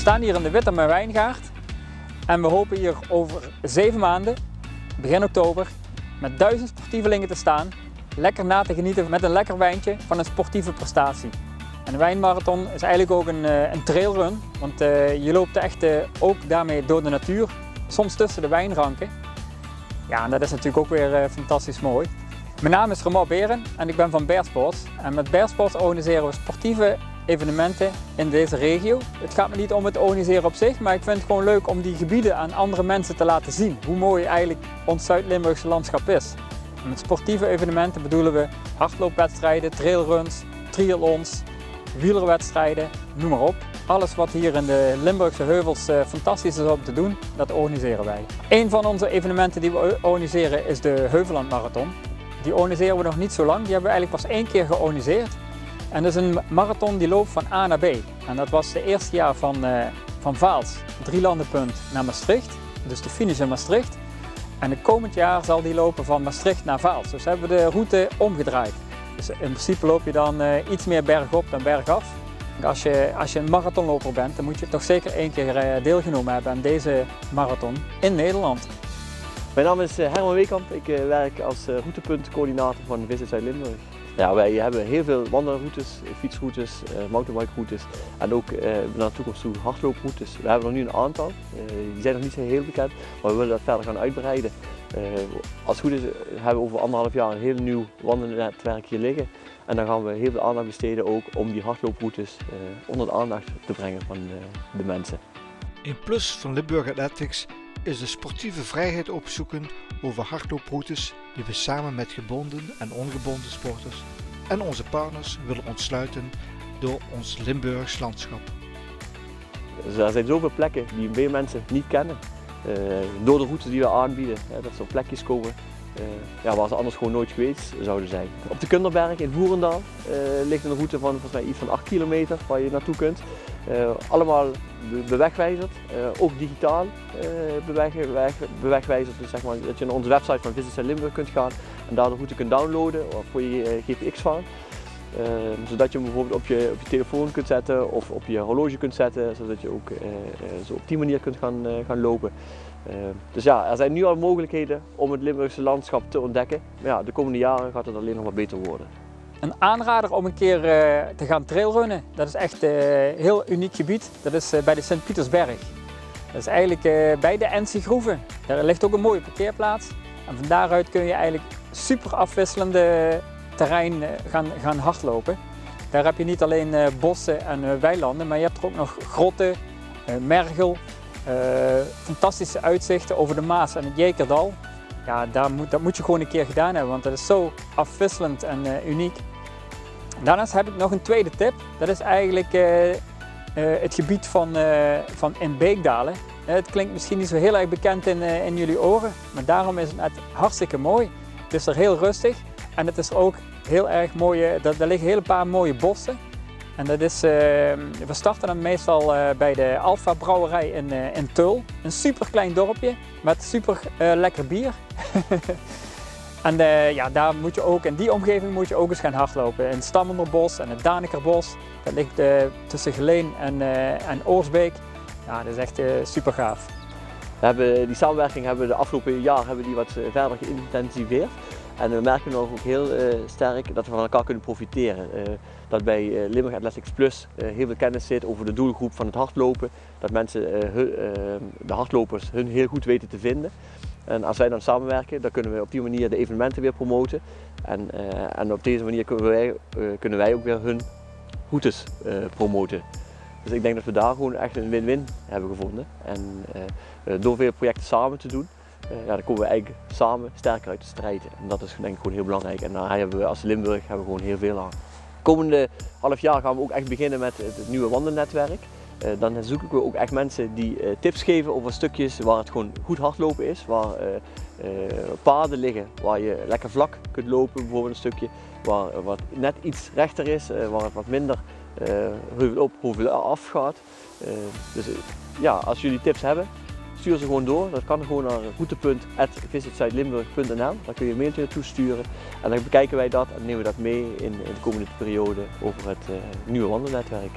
staan hier in de Wittemer Wijngaard en we hopen hier over 7 maanden, begin oktober, met 1000 sportievelingen te staan, lekker na te genieten met een lekker wijntje van een sportieve prestatie. En de wijnmarathon is eigenlijk ook een trailrun, want je loopt echt ook daarmee door de natuur, soms tussen de wijnranken. Ja, en dat is natuurlijk ook weer fantastisch mooi. Mijn naam is Romain Beren en ik ben van Bear Sports. En met Bear Sports organiseren we sportieve evenementen in deze regio. Het gaat me niet om het organiseren op zich, maar ik vind het gewoon leuk om die gebieden aan andere mensen te laten zien. Hoe mooi eigenlijk ons Zuid-Limburgse landschap is. En met sportieve evenementen bedoelen we hardloopwedstrijden, trailruns, triathlons, wielerwedstrijden, noem maar op. Alles wat hier in de Limburgse heuvels fantastisch is om te doen, dat organiseren wij. Een van onze evenementen die we organiseren is de Heuvelland Marathon. Die organiseren we nog niet zo lang, die hebben we eigenlijk pas 1 keer georganiseerd. En dat is een marathon die loopt van A naar B. En dat was het eerste jaar van Vaals, 3 landenpunt, naar Maastricht. Dus de finish in Maastricht. En het komend jaar zal die lopen van Maastricht naar Vaals. Dus hebben we de route omgedraaid. Dus in principe loop je dan iets meer bergop dan bergaf. Als je een marathonloper bent, dan moet je toch zeker 1 keer deelgenomen hebben aan deze marathon in Nederland. Mijn naam is Herman Weekamp, ik werk als routepuntcoördinator van Visit Zuid-Limburg. Ja, wij hebben heel veel wandelroutes, fietsroutes, mountainbikeroutes en ook naar de toekomst toe hardlooproutes. We hebben er nu een aantal, die zijn nog niet zo heel bekend, maar we willen dat verder gaan uitbreiden. Als het goed is hebben we over 1,5 jaar een heel nieuw wandelnetwerk hier liggen. En dan gaan we heel veel aandacht besteden ook om die hardlooproutes onder de aandacht te brengen van de mensen. Een plus van Limburg Athletics is de sportieve vrijheid opzoeken over hardlooproutes die we samen met gebonden en ongebonden sporters en onze partners willen ontsluiten door ons Limburgs landschap. Dus er zijn zoveel plekken die veel mensen niet kennen. Door de routes die we aanbieden, dat ze op plekjes komen waar ze anders gewoon nooit geweest zouden zijn. Op de Kunderberg in Voerendaal ligt een route van volgens mij iets van 8 kilometer waar je naartoe kunt. Allemaal bewegwijzerd, ook digitaal bewegwijzerd. Dus zeg maar, dat je naar onze website van Visit Zuid-Limburg kunt gaan en daar de route kunt downloaden voor je GPX-vaan. Zodat je hem bijvoorbeeld op je telefoon kunt zetten of op je horloge kunt zetten, zodat je ook zo op die manier kunt gaan lopen. Dus ja, er zijn nu al mogelijkheden om het Limburgse landschap te ontdekken. Maar ja, de komende jaren gaat het alleen nog maar beter worden. Een aanrader om een keer te gaan trailrunnen, dat is echt een heel uniek gebied. Dat is bij de Sint-Pietersberg. Dat is eigenlijk bij de Ensie-groeven. Daar ligt ook een mooie parkeerplaats. En van daaruit kun je eigenlijk super afwisselende terrein gaan hardlopen. Daar heb je niet alleen bossen en weilanden, maar je hebt er ook nog grotten, mergel, fantastische uitzichten over de Maas en het Jekerdal. Ja, dat moet je gewoon een keer gedaan hebben, want dat is zo afwisselend en uniek. Daarnaast heb ik nog een tweede tip. Dat is eigenlijk het gebied van in Beekdalen. Het klinkt misschien niet zo heel erg bekend in jullie oren, maar daarom is het net hartstikke mooi. Het is er heel rustig en het is ook heel erg mooi. Daar liggen een hele paar mooie bossen. En dat is, we starten dan meestal bij de Alpha Brouwerij in Tull. Een super klein dorpje met super lekker bier. En daar moet je ook, in die omgeving moet je ook eens gaan hardlopen. In het Stammenderbos en het Danekerbos. Dat ligt tussen Geleen en Oorsbeek. Ja, dat is echt super gaaf. Die samenwerking hebben we de afgelopen jaar wat verder geïntensiveerd. En we merken nog ook heel sterk dat we van elkaar kunnen profiteren. Dat bij Limburg Athletics Plus heel veel kennis zit over de doelgroep van het hardlopen. Dat mensen, de hardlopers, hun heel goed weten te vinden. En als wij dan samenwerken, dan kunnen we op die manier de evenementen weer promoten. En op deze manier kunnen wij ook weer hun routes promoten. Dus ik denk dat we daar gewoon echt een win-win hebben gevonden. En door veel projecten samen te doen, dan komen we eigenlijk samen sterker uit de strijd. En dat is denk ik gewoon heel belangrijk. En daar hebben we als Limburg gewoon heel veel aan. Komende half jaar gaan we ook echt beginnen met het nieuwe wandelnetwerk. Dan zoeken we ook echt mensen die tips geven over stukjes waar het gewoon goed hardlopen is. Waar paden liggen waar je lekker vlak kunt lopen, bijvoorbeeld een stukje. Waar wat net iets rechter is, waar het wat minder heuvel op, heuvel af gaat. Dus als jullie tips hebben, stuur ze gewoon door. Dat kan gewoon naar routepunt@visitzuidlimburg.nl. Daar kun je een mailtje naartoe sturen. En dan bekijken wij dat en nemen we dat mee in de komende periode over het nieuwe wandelnetwerk.